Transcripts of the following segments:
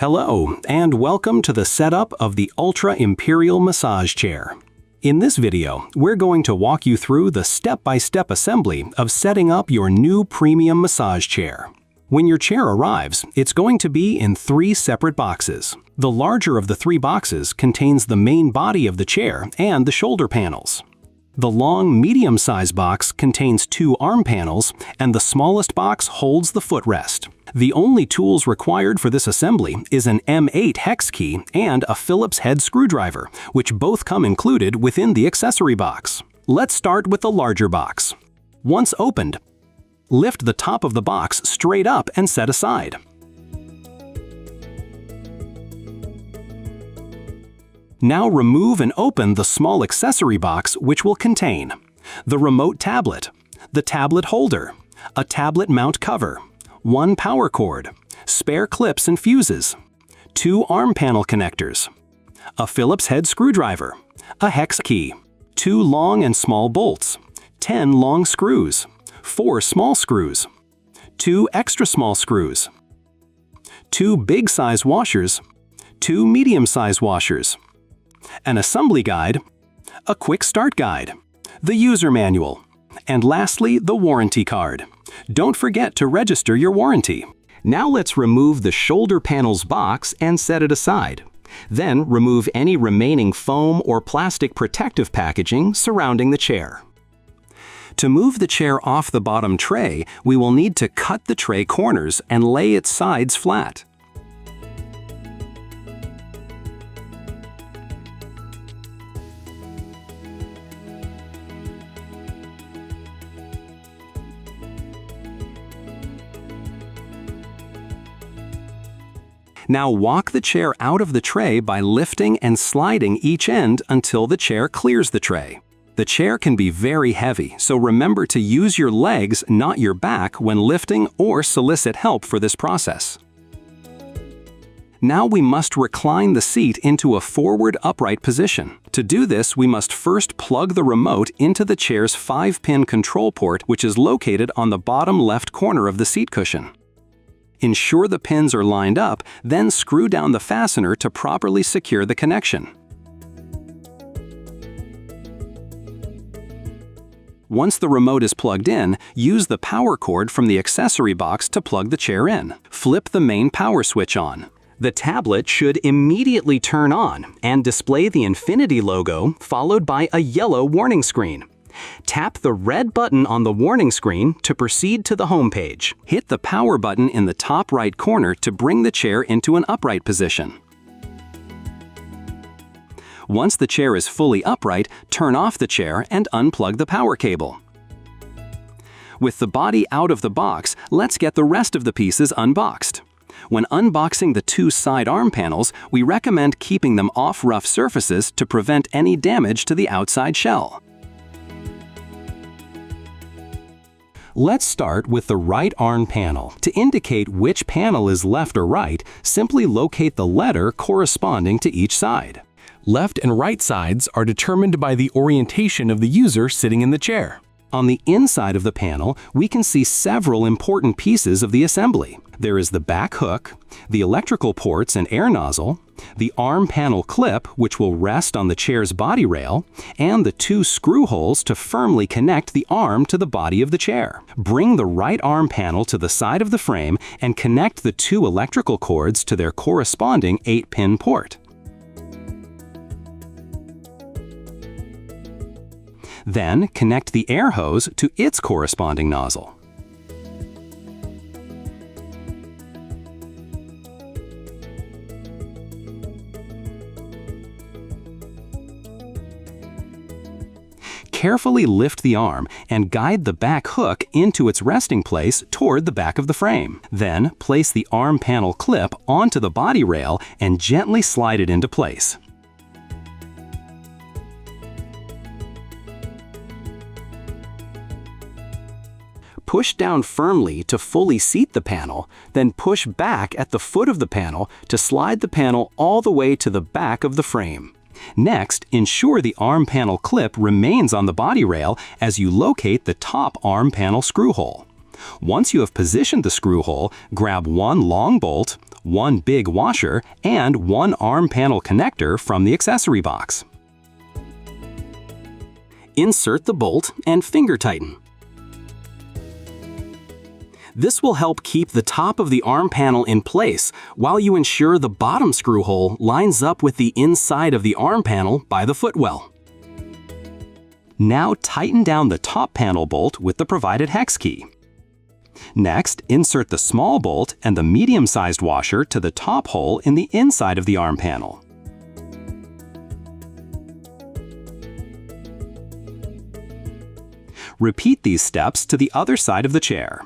Hello, and welcome to the setup of the Ultra Imperial massage chair. In this video, we're going to walk you through the step-by-step assembly of setting up your new premium massage chair. When your chair arrives, it's going to be in 3 separate boxes. The larger of the 3 boxes contains the main body of the chair and the shoulder panels. The long, medium-sized box contains 2 arm panels, and the smallest box holds the footrest. The only tools required for this assembly is an M8 hex key and a Phillips head screwdriver, which both come included within the accessory box. Let's start with the larger box. Once opened, lift the top of the box straight up and set aside. Now remove and open the small accessory box, which will contain the remote tablet, the tablet holder, a tablet mount cover, 1 power cord, spare clips and fuses, 2 arm panel connectors, a Phillips head screwdriver, a hex key, 2 long and small bolts, 10 long screws, 4 small screws, 2 extra small screws, 2 big size washers, 2 medium size washers, an assembly guide, a quick start guide, the user manual, and lastly, the warranty card. Don't forget to register your warranty. Now let's remove the shoulder panels box and set it aside. Then remove any remaining foam or plastic protective packaging surrounding the chair. To move the chair off the bottom tray, we will need to cut the tray corners and lay its sides flat. Now walk the chair out of the tray by lifting and sliding each end until the chair clears the tray. The chair can be very heavy, so remember to use your legs, not your back, when lifting or solicit help for this process. Now we must recline the seat into a forward upright position. To do this, we must first plug the remote into the chair's 5-pin control port, which is located on the bottom left corner of the seat cushion. Ensure the pins are lined up, then screw down the fastener to properly secure the connection. Once the remote is plugged in, use the power cord from the accessory box to plug the chair in. Flip the main power switch on. The tablet should immediately turn on and display the Infinity logo, followed by a yellow warning screen. Tap the red button on the warning screen to proceed to the home page. Hit the power button in the top right corner to bring the chair into an upright position. Once the chair is fully upright, turn off the chair and unplug the power cable. With the body out of the box, let's get the rest of the pieces unboxed. When unboxing the 2 side arm panels, we recommend keeping them off rough surfaces to prevent any damage to the outside shell. Let's start with the right arm panel. To indicate which panel is left or right, simply locate the letter corresponding to each side. Left and right sides are determined by the orientation of the user sitting in the chair. On the inside of the panel, we can see several important pieces of the assembly. There is the back hook, the electrical ports and air nozzle, the arm panel clip, which will rest on the chair's body rail, and the 2 screw holes to firmly connect the arm to the body of the chair. Bring the right arm panel to the side of the frame and connect the 2 electrical cords to their corresponding 8-pin port. Then connect the air hose to its corresponding nozzle. Carefully lift the arm and guide the back hook into its resting place toward the back of the frame. Then place the arm panel clip onto the body rail and gently slide it into place. Push down firmly to fully seat the panel, then push back at the foot of the panel to slide the panel all the way to the back of the frame. Next, ensure the arm panel clip remains on the body rail as you locate the top arm panel screw hole. Once you have positioned the screw hole, grab 1 long bolt one big washer, and one arm panel connector from the accessory box. Insert the bolt and finger tighten. This will help keep the top of the arm panel in place while you ensure the bottom screw hole lines up with the inside of the arm panel by the footwell. Now tighten down the top panel bolt with the provided hex key. Next, insert the small bolt and the medium-sized washer to the top hole in the inside of the arm panel. Repeat these steps to the other side of the chair.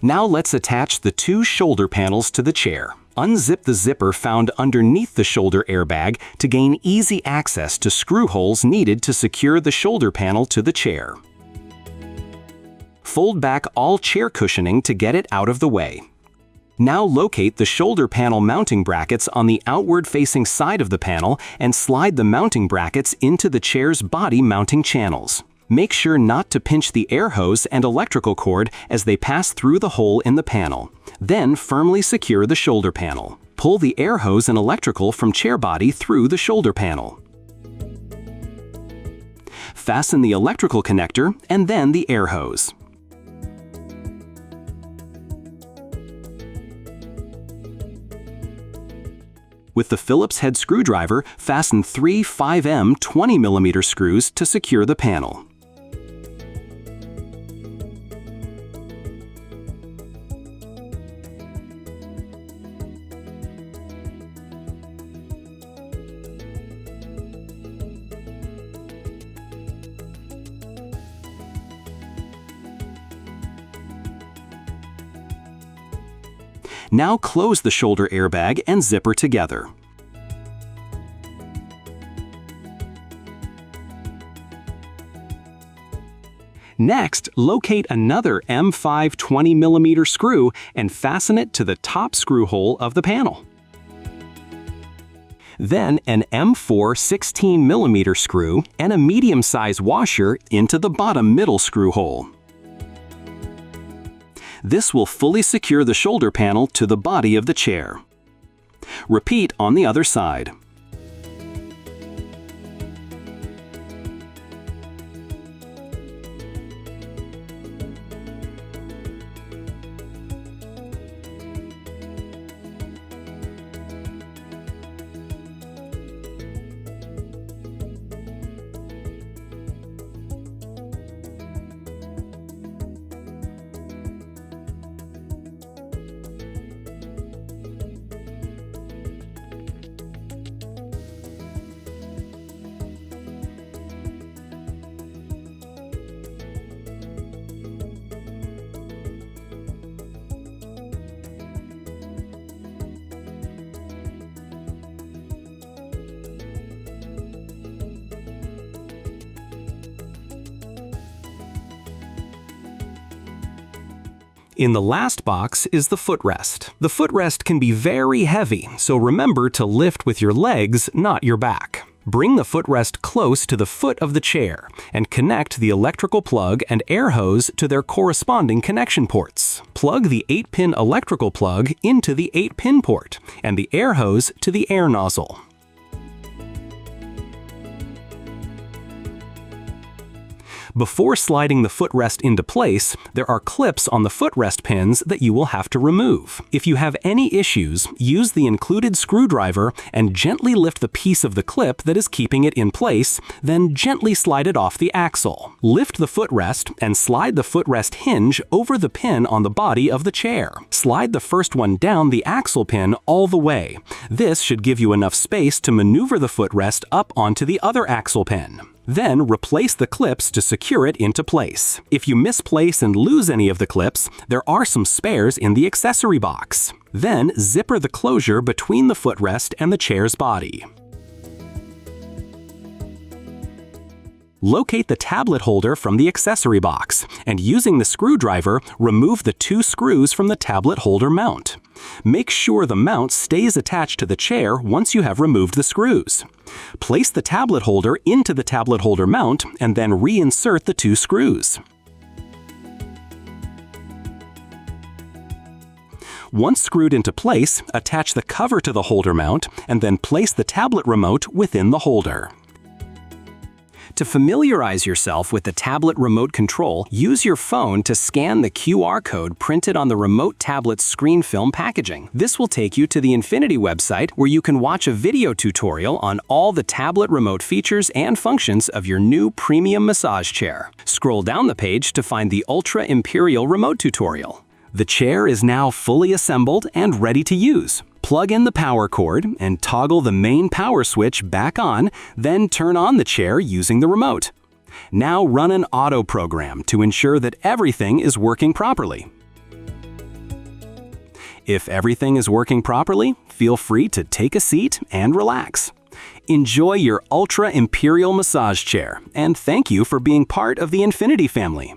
Now let's attach the two shoulder panels to the chair. Unzip the zipper found underneath the shoulder airbag to gain easy access to screw holes needed to secure the shoulder panel to the chair. Fold back all chair cushioning to get it out of the way. Now locate the shoulder panel mounting brackets on the outward-facing side of the panel and slide the mounting brackets into the chair's body mounting channels. Make sure not to pinch the air hose and electrical cord as they pass through the hole in the panel. Then firmly secure the shoulder panel. Pull the air hose and electrical from chair body through the shoulder panel. Fasten the electrical connector and then the air hose. With the Phillips head screwdriver, fasten 3 5M 20mm screws to secure the panel. Now close the shoulder airbag and zipper together. Next, locate another M5 20mm screw and fasten it to the top screw hole of the panel. Then an M4 16mm screw and a medium-sized washer into the bottom middle screw hole. This will fully secure the shoulder panel to the body of the chair. Repeat on the other side. In the last box is the footrest. The footrest can be very heavy, so remember to lift with your legs, not your back. Bring the footrest close to the foot of the chair and connect the electrical plug and air hose to their corresponding connection ports. Plug the 8-pin electrical plug into the 8-pin port and the air hose to the air nozzle. Before sliding the footrest into place, there are clips on the footrest pins that you will have to remove. If you have any issues, use the included screwdriver and gently lift the piece of the clip that is keeping it in place, then gently slide it off the axle. Lift the footrest and slide the footrest hinge over the pin on the body of the chair. Slide the first one down the axle pin all the way. This should give you enough space to maneuver the footrest up onto the other axle pin. Then replace the clips to secure it into place. If you misplace and lose any of the clips, there are some spares in the accessory box. Then zipper the closure between the footrest and the chair's body. Locate the tablet holder from the accessory box, and using the screwdriver, remove the 2 screws from the tablet holder mount. Make sure the mount stays attached to the chair once you have removed the screws. Place the tablet holder into the tablet holder mount and then reinsert the 2 screws. Once screwed into place, attach the cover to the holder mount and then place the tablet remote within the holder. To familiarize yourself with the tablet remote control, use your phone to scan the QR code printed on the remote tablet's screen film packaging. This will take you to the Infinity website, where you can watch a video tutorial on all the tablet remote features and functions of your new premium massage chair. Scroll down the page to find the Ultra Imperial remote tutorial. The chair is now fully assembled and ready to use. Plug in the power cord and toggle the main power switch back on, then turn on the chair using the remote. Now run an auto program to ensure that everything is working properly. If everything is working properly, feel free to take a seat and relax. Enjoy your Ultra Imperial massage chair, and thank you for being part of the Infinity family.